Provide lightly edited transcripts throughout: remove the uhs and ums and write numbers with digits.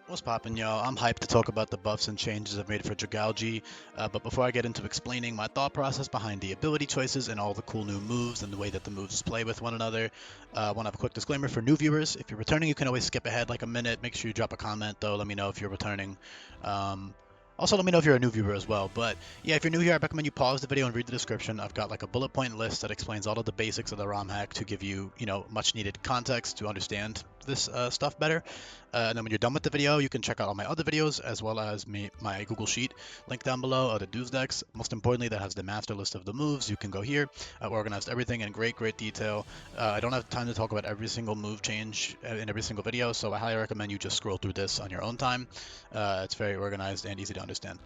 What's poppin', y'all? I'm hyped to talk about the buffs and changes I've made for Dragalge, but before I get into explaining my thought process behind the ability choices and all the cool new moves and the way that the moves play with one another, I want to have a quick disclaimer for new viewers. If you're returning, you can always skip ahead like a minute. Make sure you drop a comment, though. Let me know if you're returning. Um, Also, let me know if you're a new viewer as well. But yeah, if you're new here, I recommend you pause the video and read the description. I've got like a bullet point list that explains all of the basics of the ROM hack to give you, much needed context to understand this stuff better. And then when you're done with the video, you can check out all my other videos as well as my Google Sheet link down below, the dues decks. Most importantly, that has the master list of the moves. You can go here. I've organized everything in great detail. I don't have time to talk about every single move change in every single video, so I highly recommend you just scroll through this on your own time. It's very organized and easy to understand.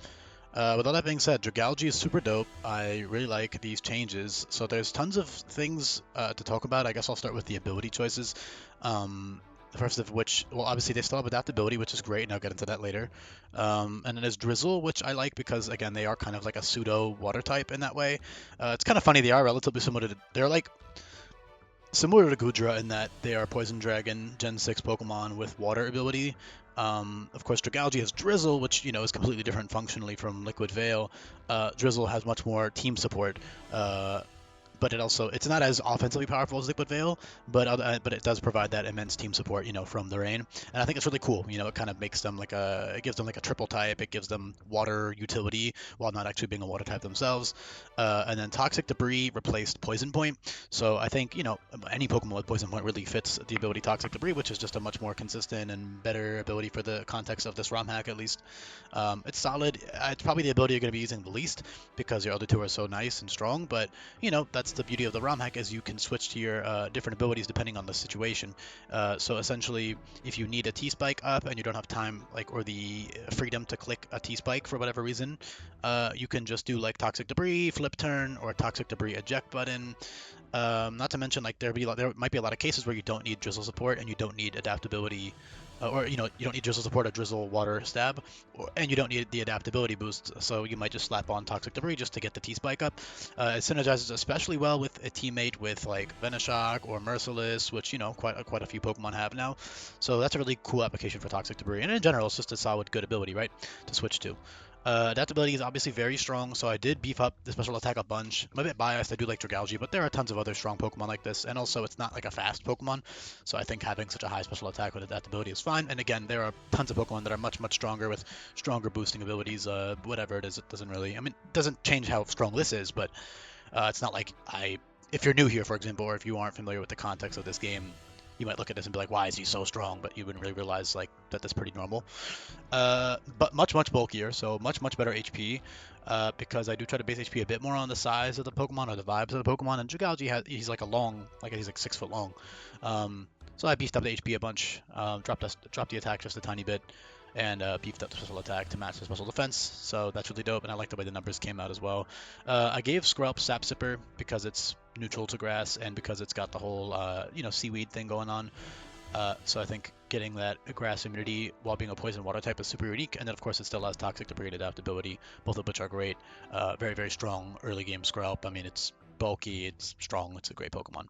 With all that being said, Dragalge is super dope. I really like these changes. So there's tons of things to talk about. I guess I'll start with the ability choices. The first of which, well, obviously they still have adaptability, which is great, and I'll get into that later. And then there's Drizzle, which I like because, again, they are kind of like a pseudo water type in that way. It's kind of funny, they are relatively similar to, they're like similar to Gudra in that they are Poison Dragon Gen 6 Pokemon with water ability. Of course, Dragalge has Drizzle, which is completely different functionally from Liquid Veil. Drizzle has much more team support, but it's not as offensively powerful as Liquid Veil, but it does provide that immense team support, from the rain, and I think it's really cool. It kind of makes them it gives them like a triple type. It gives them water utility while not actually being a water type themselves. And then Toxic Debris replaced Poison Point, so I think any Pokemon with Poison Point really fits the ability Toxic Debris, which is just a much more consistent and better ability for the context of this ROM hack at least. It's solid. It's probably the ability you're going to be using the least because your other two are so nice and strong, but that's the beauty of the ROM hack is you can switch to your different abilities depending on the situation. So essentially, if you need a T-Spike up and you don't have time or the freedom to click a T-Spike for whatever reason, you can just do like Toxic Debris, Flip Turn, or Toxic Debris Eject button. Not to mention, there might be a lot of cases where you don't need Drizzle support and you don't need adaptability, or you don't need Drizzle support or Drizzle Water Stab, and you don't need the adaptability boost. So you might just slap on Toxic Debris just to get the T Spike up. It synergizes especially well with a teammate with like Venoshock or Merciless, which quite a few Pokemon have now. So that's a really cool application for Toxic Debris, and in general, it's just a solid good ability, right, to switch to. Adaptability is obviously very strong, so I did beef up the special attack a bunch. I'm a bit biased, I do like Dragalge, but there are tons of other strong Pokemon like this, and also it's not like a fast Pokemon, so I think having such a high special attack with adaptability is fine. And again, there are tons of Pokemon that are much stronger with stronger boosting abilities, whatever it is, it doesn't really, it doesn't change how strong this is, but it's not like if you're new here, for example, or if you aren't familiar with the context of this game, you might look at this and be like, why is he so strong? But you wouldn't really realize that that's pretty normal. But much bulkier, so much better HP. Because I do try to base HP a bit more on the size of the Pokemon or the vibes of the Pokemon. And Dragalge he's like he's like 6 foot long. So I beefed up the HP a bunch, dropped the attack just a tiny bit, and beefed up the special attack to match the special defense. So that's really dope, and I like the way the numbers came out as well. I gave Scarlet Sap Sipper because it's neutral to grass and because it's got the whole seaweed thing going on. So I think getting that grass immunity while being a poison water type is super unique. And then of course it still has Toxic Debris and adaptability, both of which are great. Very strong early game Scarlet. It's bulky, it's strong, it's a great Pokemon.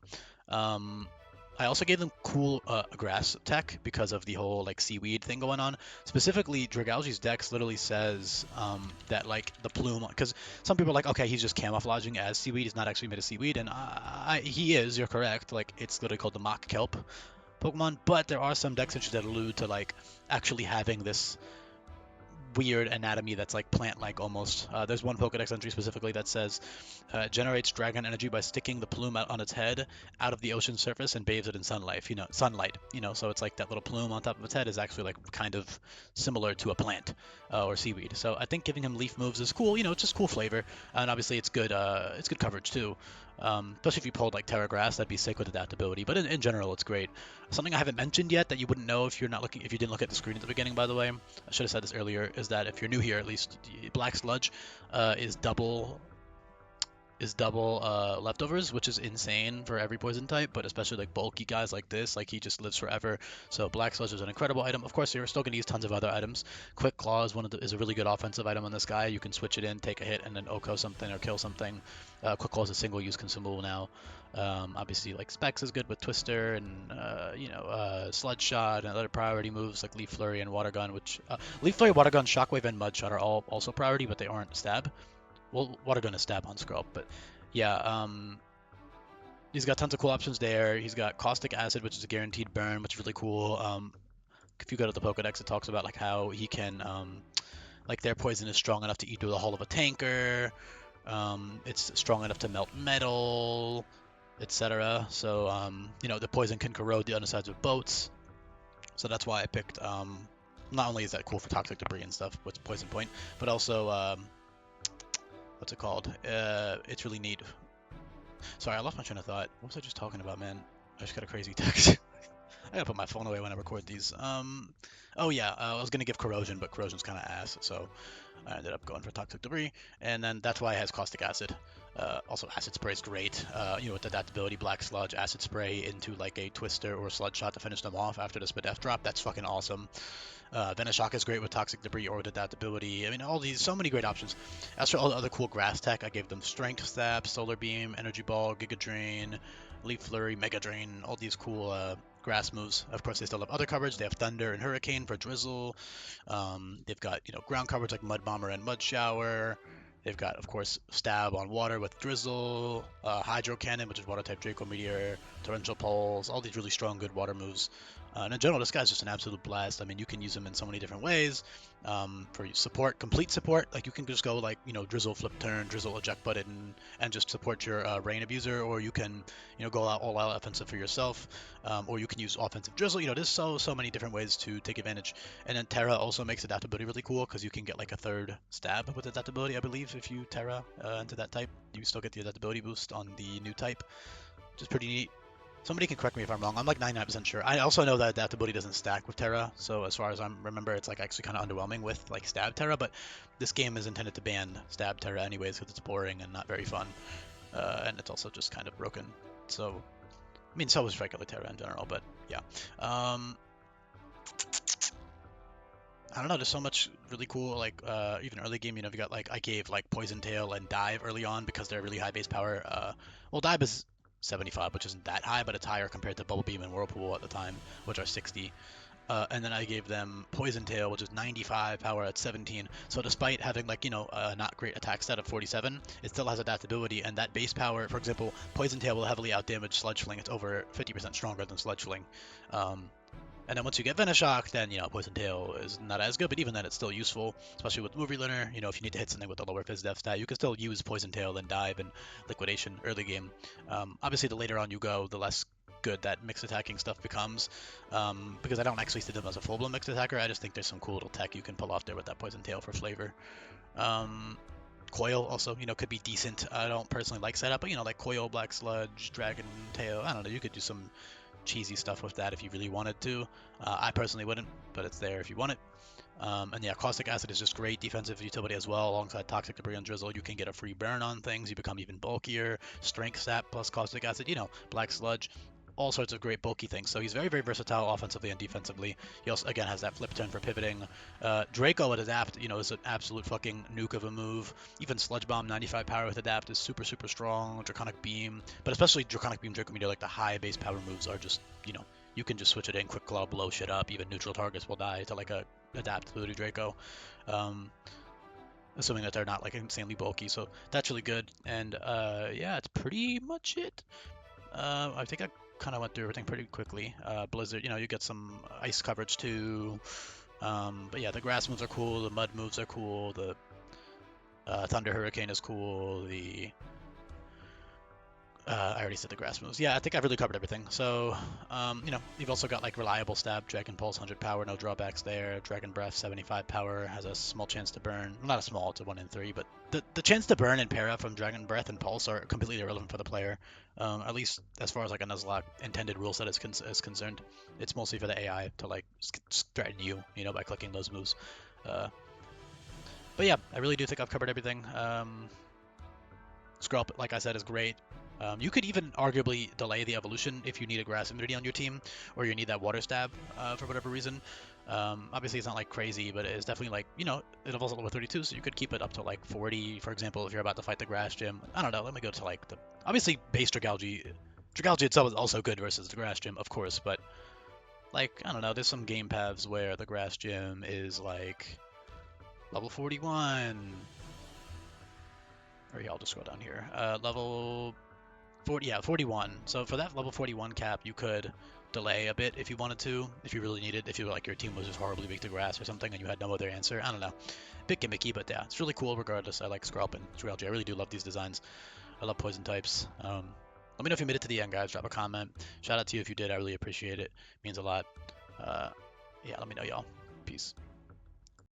I also gave them cool grass tech because of the whole seaweed thing going on. Specifically, Dragalge's dex literally says that the plume, because some people are like, okay, he's just camouflaging as seaweed. He's not actually made of seaweed, and he is. You're correct. It's literally called the mock kelp Pokemon, but there are some dex entries that allude to actually having this weird anatomy that's plant-like almost. There's one Pokedex entry specifically that says generates dragon energy by sticking the plume out on its head out of the ocean surface and bathes it in sunlight. So it's like that little plume on top of its head is actually kind of similar to a plant or seaweed. So I think giving him leaf moves is cool. It's just cool flavor, and obviously it's good. It's good coverage too. Especially if you pulled Terra Grass, that'd be sick with adaptability. But in general, it's great. Something I haven't mentioned yet that you wouldn't know if you didn't look at the screen at the beginning, by the way, I should have said this earlier, is that if you're new here, at least Black Sludge is double is double leftovers, which is insane for every poison type, but especially like bulky guys like this, like he just lives forever. So Black Sludge is an incredible item. Of course, you're still going to use tons of other items. Quick Claw is is a really good offensive item on this guy. You can switch it in, take a hit, and then OHKO something or kill something. Quick Claw is a single use consumable now. Obviously, like Specs is good with Twister and Sludge Shot and other priority moves like Leaf Flurry and Water Gun, which Leaf Flurry, Water Gun, Shockwave, and Mud Shot are all also priority, but they aren't stab. Well, Water Gun is stab on Scrub, but yeah, he's got tons of cool options there. He's got Caustic Acid, which is a guaranteed burn, which is really cool. If you go to the Pokedex, it talks about like how he can, like their poison is strong enough to eat through the hull of a tanker. It's strong enough to melt metal, etc. So, the poison can corrode the undersides of boats. So that's why I picked. Not only is that cool for toxic debris and stuff with poison point, but also, what's it called? It's really neat. Sorry, I lost my train of thought. What was I just talking about, man? I just got a crazy text. I gotta put my phone away when I record these. Oh yeah, I was gonna give corrosion, but corrosion's kind of ass, so I ended up going for toxic debris, and then that's why it has caustic acid. Also, acid spray is great. With adaptability, black sludge, acid spray into like a twister or sludge shot to finish them off after the Spadef drop. That's fucking awesome. Venoshock is great with toxic debris or with adaptability. I mean, all these, so many great options. As for all the other cool grass tech, I gave them Strength Stab, Solar Beam, Energy Ball, Giga Drain, Leaf Flurry, Mega Drain, all these cool grass moves. Of course, they still have other coverage. They have Thunder and Hurricane for Drizzle. They've got, ground coverage like Mud Bomber and Mud Shower. They've got, of course, Stab on water with Drizzle, Hydro Cannon, which is water type Draco Meteor, Torrential Pulse, all these really strong, good water moves. And in general, this guy's just an absolute blast. I mean, you can use him in so many different ways. For support, complete support, like you can just go like, Drizzle Flip Turn, Drizzle Eject Button, and just support your Rain Abuser, or you can, go out all out offensive for yourself, or you can use offensive Drizzle. There's so many different ways to take advantage. And then Terra also makes adaptability really cool because you can get like a third stab with adaptability, I believe. If you Terra into that type, you still get the adaptability boost on the new type, which is pretty neat. Somebody can correct me if I'm wrong. I'm like 99% sure. I also know that adaptability doesn't stack with Terra, so as far as I remember, it's like actually kind of underwhelming with like Stab Terra, but this game is intended to ban Stab Terra anyways because it's boring and not very fun, and it's also just kind of broken. So, I mean, so is regular Terra in general, but yeah. I don't know, there's so much really cool, like, even early game, you got, like, I gave, like, Poison Tail and Dive early on because they're really high base power. Well, Dive is 75, which isn't that high, but it's higher compared to Bubble Beam and Whirlpool at the time, which are 60. And then I gave them Poison Tail, which is 95 power at 17. So despite having, like, a not great attack stat of 47, it still has adaptability, and that base power, for example, Poison Tail will heavily outdamage Sludge Fling. It's over 50% stronger than Sludge Fling. And then once you get Venoshock, then, Poison Tail is not as good, but even then it's still useful, especially with Movie Learner. If you need to hit something with a lower Phys Def stat, you can still use Poison Tail and Dive and Liquidation early game. Obviously, the later on you go, the less good that mixed attacking stuff becomes, because I don't actually see them as a full-blown mixed attacker. I just think there's some cool little tech you can pull off there with that Poison Tail for flavor. Coil also, could be decent. I don't personally like setup, but, like Coil, Black Sludge, Dragon Tail, I don't know, you could do some cheesy stuff with that if you really wanted to. I personally wouldn't, but it's there if you want it. And yeah, Caustic Acid is just great defensive utility as well. Alongside Toxic Debris and Drizzle, you can get a free burn on things. You become even bulkier. Strength Sap plus Caustic Acid, Black Sludge. All sorts of great bulky things. So he's very, very versatile offensively and defensively. He also, again, has that flip turn for pivoting. Draco at Adapt, is an absolute fucking nuke of a move. Even Sludge Bomb, 95 power with Adapt is super, super strong. Draconic Beam, but especially Draconic Beam, Draco Meteor, like the high base power moves are just, you can just switch it in, Quick Claw, blow shit up. Even neutral targets will die to like a Adaptability Draco. Assuming that they're not like insanely bulky. So that's really good. And yeah, it's pretty much it. I think I kind of went through everything pretty quickly. Blizzard, you get some ice coverage too. But yeah, the grass moves are cool. The mud moves are cool. The Thunder Hurricane is cool. I already said the grass moves. Yeah, I think I've really covered everything. So, you've also got like Reliable Stab, Dragon Pulse, 100 power, no drawbacks there. Dragon Breath, 75 power, has a small chance to burn. Well, not a small, it's a 1 in 3, but the chance to burn and para from Dragon Breath and Pulse are completely irrelevant for the player. At least as far as like a Nuzlocke intended rule set is concerned. It's mostly for the AI to like threaten you, by clicking those moves. But yeah, I really do think I've covered everything. Scarlet, like I said, is great. You could even arguably delay the evolution if you need a grass immunity on your team, or you need that water stab for whatever reason. Obviously, it's not like crazy, but it's definitely like, it evolves at level 32, so you could keep it up to like 40, for example, if you're about to fight the grass gym. I don't know, let me go to like the... Obviously, base Dragalge. Dragalge itself is also good versus the grass gym, of course, but like, I don't know, there's some game paths where the grass gym is like level 41. Or yeah, I'll just scroll down here. Level 40, yeah, 41. So for that level 41 cap, you could delay a bit if you wanted to, if you really needed, if you were like your team was just horribly weak to grass or something and you had no other answer. I don't know. Bit gimmicky, but yeah, it's really cool regardless. I like Scarlet and Dragalge. I really do love these designs. I love poison types. Let me know if you made it to the end, guys. Drop a comment. Shout out to you if you did. I really appreciate it. It means a lot. Yeah, let me know, y'all. Peace.